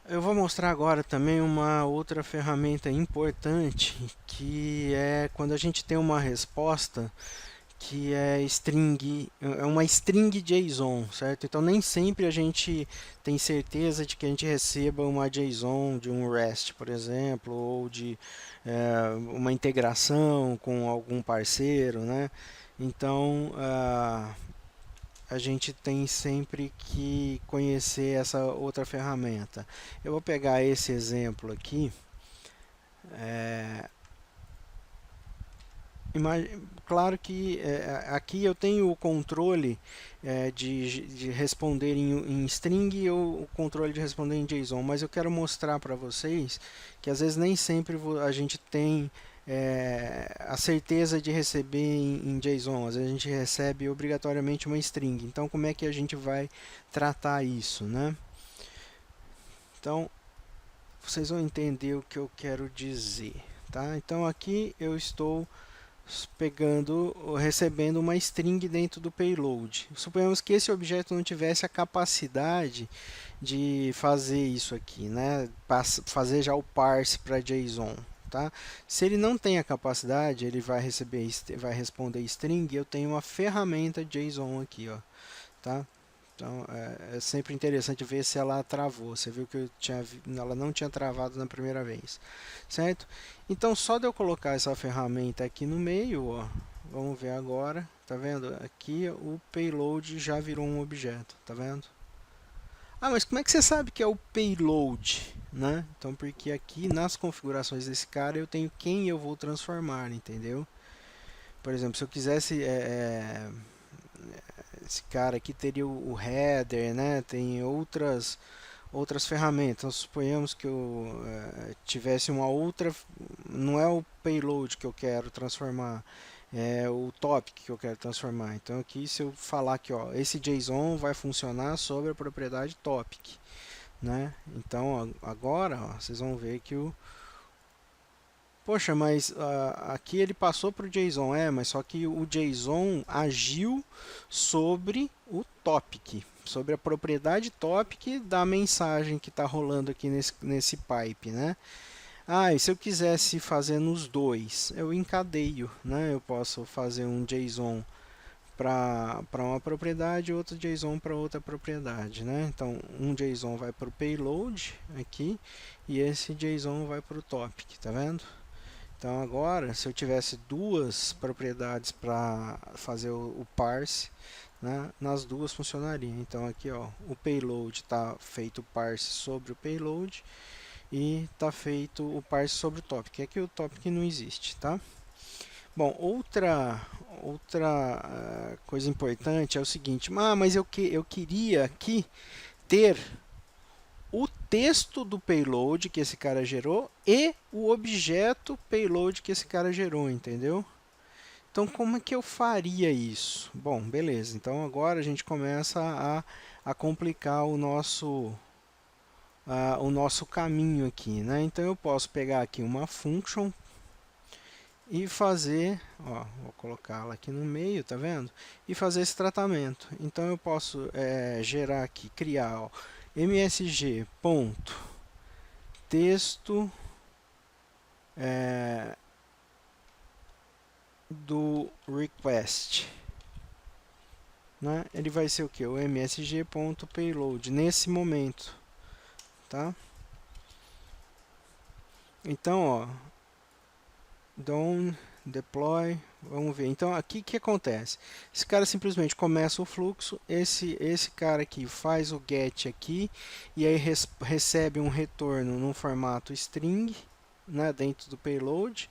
Eu vou mostrar agora também uma outra ferramenta importante, que é quando a gente tem uma resposta que é uma string JSON, certo? Então nem sempre a gente tem certeza de que a gente receba uma JSON de um REST, por exemplo, ou de uma integração com algum parceiro, né? Então a gente tem sempre que conhecer essa outra ferramenta. Eu vou pegar esse exemplo aqui. É, Claro que aqui eu tenho o controle de responder em string ou o controle de responder em JSON, mas eu quero mostrar para vocês que às vezes nem sempre a gente tem a certeza de receber em JSON, às vezes a gente recebe obrigatoriamente uma string. Então, como é que a gente vai tratar isso, né? Então, vocês vão entender o que eu quero dizer, tá? Então, aqui eu estou recebendo uma string dentro do payload. Suponhamos que esse objeto não tivesse a capacidade de fazer isso aqui, né? Fazer já o parse para JSON. Tá? Se ele não tem a capacidade, ele vai responder string. Eu tenho uma ferramenta JSON aqui, ó, tá? Então é sempre interessante ver se ela travou. Você viu que ela não tinha travado na primeira vez, certo? Então só de eu colocar essa ferramenta aqui no meio, ó, vamos ver agora, tá vendo? Aqui o payload já virou um objeto, tá vendo? Ah, mas como é que você sabe que é o payload, né? Então porque aqui nas configurações desse cara eu tenho quem eu vou transformar, entendeu? Por exemplo, se eu quisesse esse cara aqui teria o header, né? Tem outras ferramentas. Então, suponhamos que eu tivesse uma outra, não é o payload que eu quero transformar, é o topic que eu quero transformar. Então, aqui se eu falar que ó, esse JSON vai funcionar sobre a propriedade topic, né? Então, agora ó, vocês vão ver que o poxa, mas aqui ele passou para o JSON, mas só que o JSON agiu sobre o topic, sobre a propriedade topic da mensagem que está rolando aqui nesse pipe, né? Ah, e se eu quisesse fazer nos dois, eu encadeio, né? Eu posso fazer um JSON para uma propriedade e outro JSON para outra propriedade, né? Então, um JSON vai para o payload aqui e esse JSON vai para o topic, tá vendo? Então agora, se eu tivesse duas propriedades para fazer o parse, né, nas duas funcionaria. Então aqui ó, o payload está feito o parse sobre o payload e está feito o parse sobre o topic. Aqui o topic não existe, tá? Bom, outra coisa importante é o seguinte, mas eu queria aqui ter o texto do payload que esse cara gerou e o objeto payload que esse cara gerou, entendeu? Então, como é que eu faria isso? Bom, beleza. Então, agora a gente começa a complicar o nosso caminho aqui, né? Então, eu posso pegar aqui uma function e fazer, ó, vou colocá-la aqui no meio, tá vendo? E fazer esse tratamento. Então, eu posso gerar aqui, criar, ó, msg ponto texto do request, né? Ele vai ser o que? O msg.payload nesse momento, tá? Então, ó, down, deploy, vamos ver. Então, aqui o que acontece? Esse cara simplesmente começa o fluxo, esse cara aqui faz o get aqui e aí recebe um retorno no formato string, né, dentro do payload.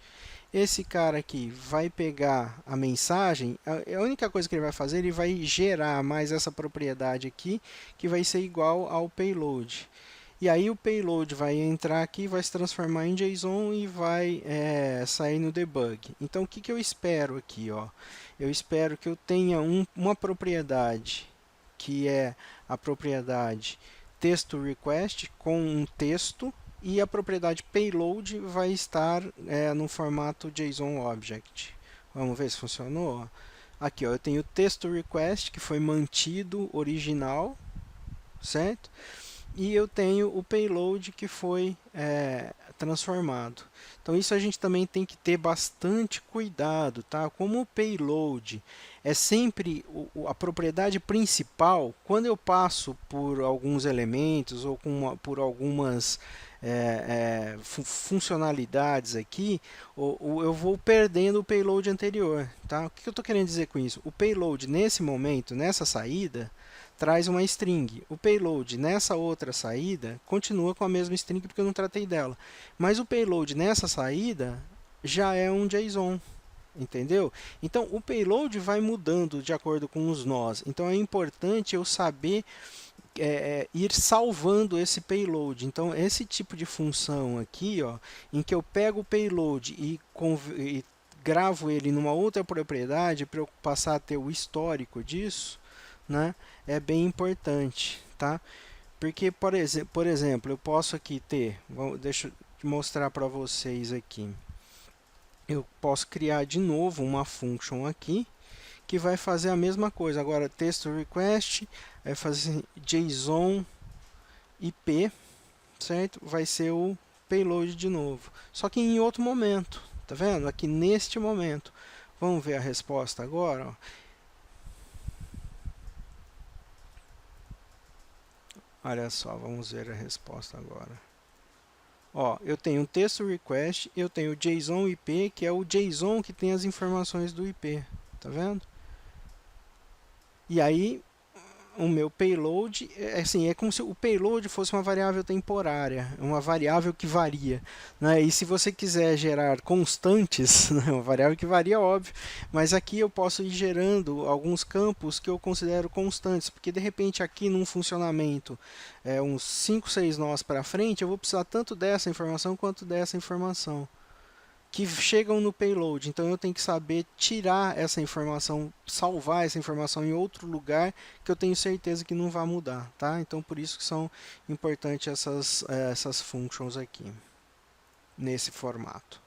Esse cara aqui vai pegar a mensagem, a única coisa que ele vai fazer, ele vai gerar mais essa propriedade aqui, que vai ser igual ao payload. E aí o payload vai entrar aqui, vai se transformar em JSON e vai sair no debug. Então o que, que eu espero aqui? Ó? Eu espero que eu tenha uma propriedade, que é a propriedade texto request com um texto, e a propriedade payload vai estar no formato JSON object. Vamos ver se funcionou. Aqui ó, eu tenho o texto request que foi mantido original, certo? e eu tenho o payload que foi transformado. Então isso a gente também tem que ter bastante cuidado, tá? Como o payload é sempre a propriedade principal, quando eu passo por alguns elementos ou por algumas funcionalidades aqui, eu vou perdendo o payload anterior, tá? O que eu estou querendo dizer com isso? O payload nesse momento, nessa saída, traz uma string. O payload nessa outra saída continua com a mesma string porque eu não tratei dela. Mas o payload nessa saída já é um JSON, entendeu? Então o payload vai mudando de acordo com os nós. Então é importante eu saber ir salvando esse payload. Então esse tipo de função aqui, ó, em que eu pego o payload e gravo ele numa outra propriedade para eu passar a ter o histórico disso, né, é bem importante, tá? Porque, por exemplo, eu posso aqui ter, deixa eu mostrar para vocês aqui, eu posso criar de novo uma function aqui, que vai fazer a mesma coisa. Agora, texto request, vai fazer JSON IP, certo? Vai ser o payload de novo, só que em outro momento, tá vendo? Aqui neste momento. Vamos ver a resposta agora, ó. Olha só, vamos ver a resposta agora. Ó, eu tenho um texto request, eu tenho o JSON IP, que é o JSON que tem as informações do IP, tá vendo? E aí, o meu payload, assim, é como se o payload fosse uma variável temporária, uma variável que varia, né? E se você quiser gerar constantes, né? Uma variável que varia, óbvio, mas aqui eu posso ir gerando alguns campos que eu considero constantes, porque de repente aqui num funcionamento, uns 5, 6 nós para frente, eu vou precisar tanto dessa informação quanto dessa informação que chegam no payload. Então eu tenho que saber tirar essa informação, salvar essa informação em outro lugar que eu tenho certeza que não vai mudar, tá? Então por isso que são importantes essas functions aqui nesse formato.